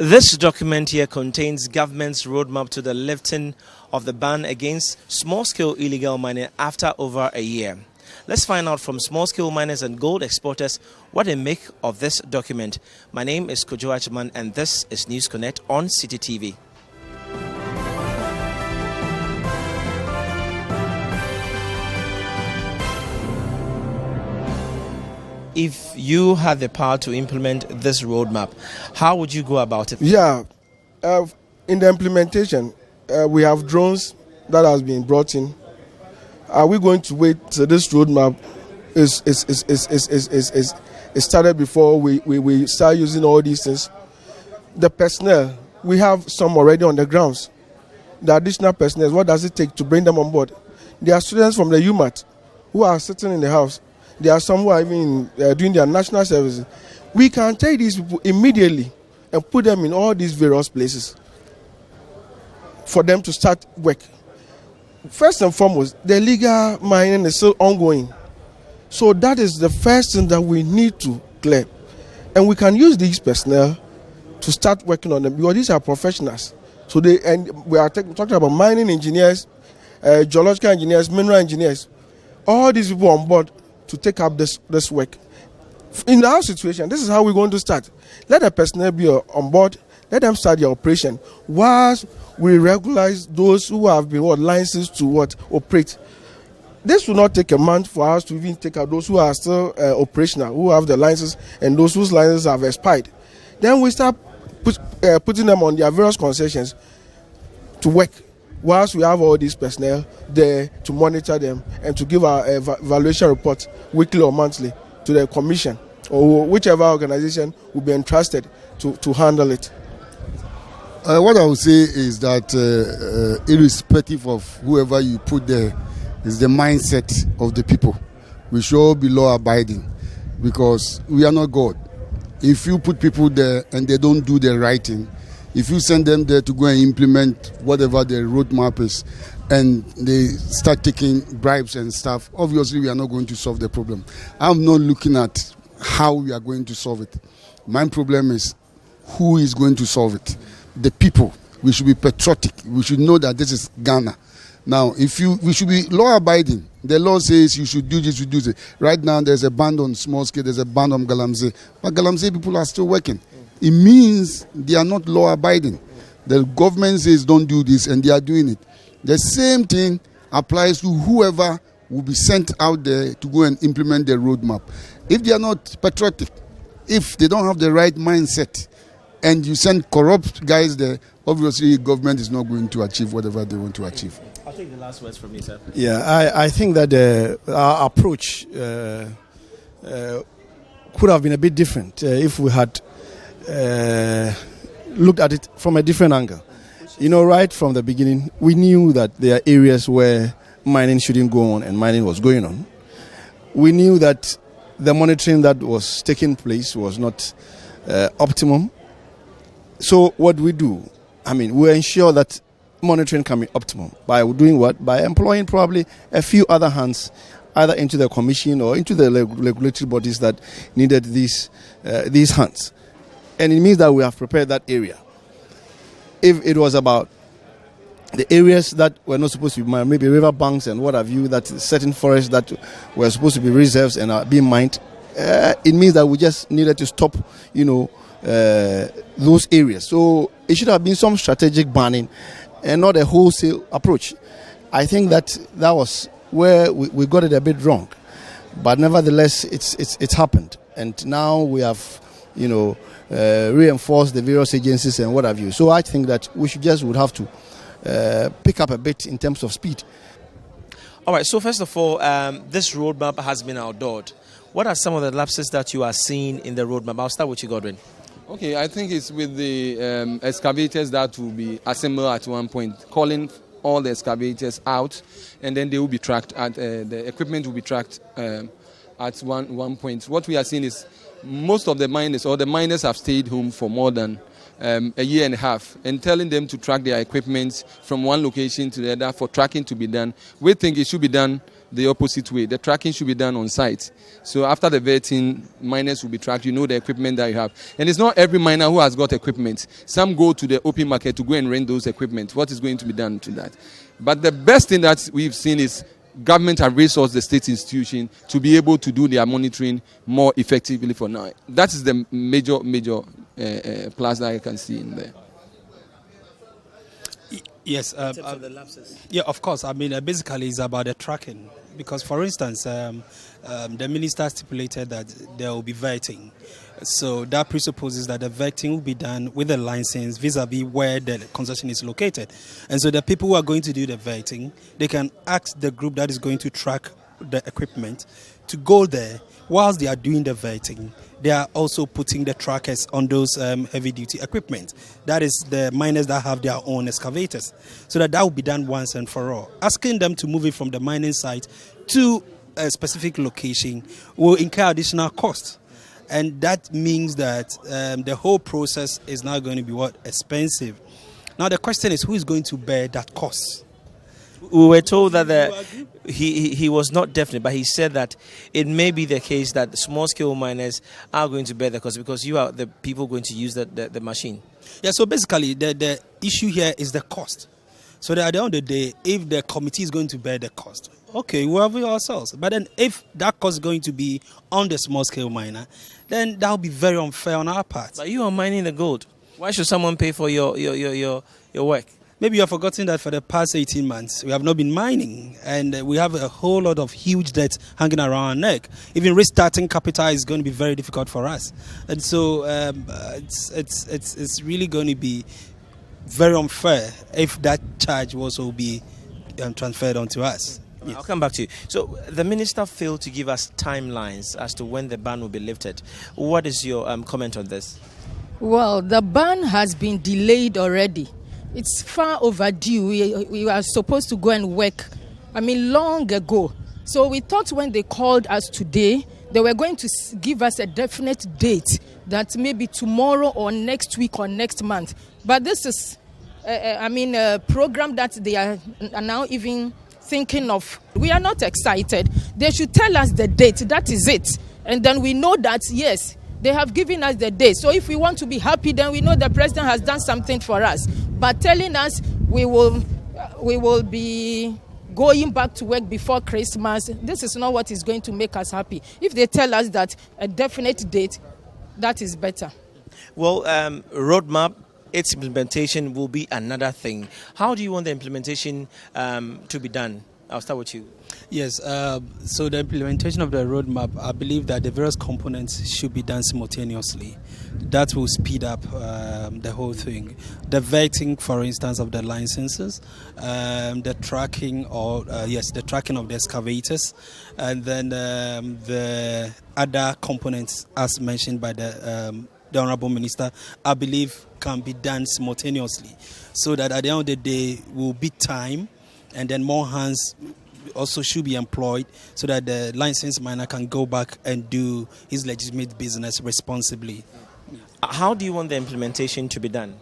This document here contains government's roadmap to the lifting of the ban against small-scale illegal mining after over a year. Let's find out from small-scale miners and gold exporters what they make of this document. My name is Kojo Achman and this is News Connect on City TV. If you had the power to implement this roadmap, how would you go about it? Yeah, in the implementation, we have drones that has been brought in. Are we going to wait till this roadmap is started before we start using all these things? The personnel, we have some already on the grounds. The additional personnel, what does it take to bring them on board? There are students from the UMAT who are sitting in the house. There are some who are even doing their national services. We can take these people immediately and put them in all these various places for them to start work. First and foremost, the illegal mining is still ongoing. So that is the first thing that we need to clear. And we can use these personnel to start working on them because these are professionals. So we are talking about mining engineers, geological engineers, mineral engineers. All these people on board to take up this work. In our situation, this is how we're going to start. Let the personnel be on board. Let them start their operation. Whilst we regularize those who have been licensed to operate. This will not take a month for us to even take out those who are still operational, who have the licenses, and those whose licenses have expired. Then we start putting them on their various concessions to work. Whilst we have all these personnel there to monitor them and to give our evaluation report weekly or monthly to the commission or whichever organization will be entrusted to handle it. What I would say is that irrespective of whoever you put there, is the mindset of the people. We should all be law-abiding because we are not God. If you put people there and they don't do the right thing, if you send them there to go and implement whatever the roadmap is and they start taking bribes and stuff, obviously we are not going to solve the problem. I'm not looking at how we are going to solve it. My problem is who is going to solve it. The people. We should be patriotic. We should know that this is Ghana. Now, we should be law-abiding. The law says you should do this, you do this. Right now, there's a ban on small scale, there's a ban on Galamsey. But Galamsey people are still working. It means they are not law-abiding. The government says don't do this, and they are doing it. The same thing applies to whoever will be sent out there to go and implement the roadmap. If they are not patriotic, if they don't have the right mindset, and you send corrupt guys there, obviously government is not going to achieve whatever they want to achieve. I'll take the last words from you, sir. Yeah, I think that our approach could have been a bit different if we had looked at it from a different angle. You know, right from the beginning, we knew that there are areas where mining shouldn't go on and mining was going on. We knew that the monitoring that was taking place was not optimum. So what we do, we ensure that monitoring can be optimum by doing what? By employing probably a few other hands either into the commission or into the regulatory bodies that needed these hands. And it means that we have prepared that area. If it was about the areas that were not supposed to be mined, maybe river banks and what have you, that certain forests that were supposed to be reserves and are being mined, it means that we just needed to stop, those areas. So it should have been some strategic banning and not a wholesale approach. I think that was where we got it a bit wrong. But nevertheless, it's happened. And now we have, reinforced the various agencies and what have you. So I think that we would have to pick up a bit in terms of speed. All right, so first of all, this roadmap has been outlawed. What are some of the lapses that you are seeing in the roadmap? I'll start with you, Godwin. Okay, I think it's with the excavators that will be assembled at one point, calling all the excavators out, and then they will be tracked at the equipment will be tracked at one point. What we are seeing is most of the miners have stayed home for more than a year and a half, and telling them to track their equipment from one location to the other for tracking to be done. We think it should be done the opposite way. The tracking should be done on site. So after the vetting, miners will be tracked. You know the equipment that you have. And it's not every miner who has got equipment. Some go to the open market to go and rent those equipment. What is going to be done to that? But the best thing that we've seen is government have resourced the state institution to be able to do their monitoring more effectively for now. That is the major plus that I can see in there. Yes. The lapses. Yeah, of course. I mean, basically, it's about the tracking. Because, for instance, the minister stipulated that there will be vetting. So that presupposes that the vetting will be done with a license vis-a-vis where the concession is located. And so the people who are going to do the vetting, they can ask the group that is going to track the equipment to go there. Whilst they are doing the vetting, they are also putting the trackers on those heavy-duty equipment. That is the miners that have their own excavators. So that will be done once and for all. Asking them to move it from the mining site to a specific location will incur additional cost. And that means that the whole process is now going to be expensive. Now the question is, who is going to bear that cost? We were told that he was not definite, but he said that it may be the case that small-scale miners are going to bear the cost because you are the people going to use the machine. Yeah, so basically the issue here is the cost. So that at the end of the day, if the committee is going to bear the cost, okay, we'll have it ourselves. But then if that cost is going to be on the small-scale miner, then that will be very unfair on our part. But you are mining the gold. Why should someone pay for your work? Maybe you have forgotten that for the past 18 months, we have not been mining, and we have a whole lot of huge debt hanging around our neck. Even restarting capital is going to be very difficult for us. And so it's really going to be very unfair if that charge will also be transferred onto us. Yes. I'll come back to you. So the minister failed to give us timelines as to when the ban will be lifted. What is your comment on this? Well, the ban has been delayed already. It's far overdue. We are supposed to go and work, long ago. So we thought when they called us today, they were going to give us a definite date that maybe tomorrow or next week or next month. But this is, a program that they are now even thinking of. We are not excited. They should tell us the date. That is it. And then we know that, yes, they have given us the date. So if we want to be happy, then we know the president has done something for us. But telling us we will be going back to work before Christmas, this is not what is going to make us happy. If they tell us that a definite date, that is better. Well, roadmap, its implementation will be another thing. How do you want the implementation to be done? I'll start with you. Yes, so the implementation of the roadmap, I believe that the various components should be done simultaneously. That will speed up the whole thing. The vetting, for instance, of the licenses, the tracking of the excavators, and then the other components, as mentioned by the Honourable Minister, I believe can be done simultaneously, so that at the end of the day will be time, and then more hands also should be employed so that the licensed miner can go back and do his legitimate business responsibly. How do you want the implementation to be done?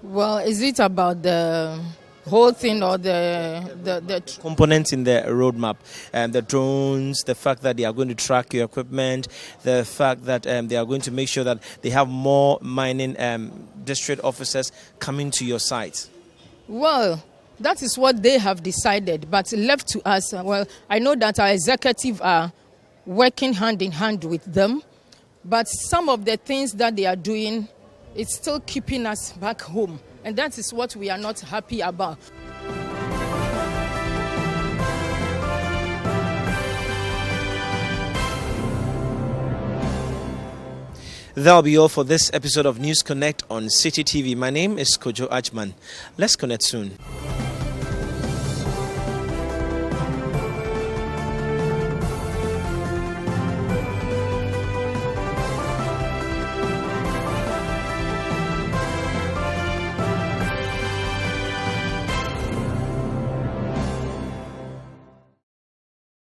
Well, is it about the whole thing or the components in the roadmap? The drones, the fact that they are going to track your equipment, the fact that they are going to make sure that they have more mining district officers coming to your site? Well, that is what they have decided, but left to us, well, I know that our executive are working hand in hand with them, but some of the things that they are doing, it's still keeping us back home, and that is what we are not happy about. That'll be all for this episode of News Connect on City TV. My name is Kojo Ajman. Let's connect soon.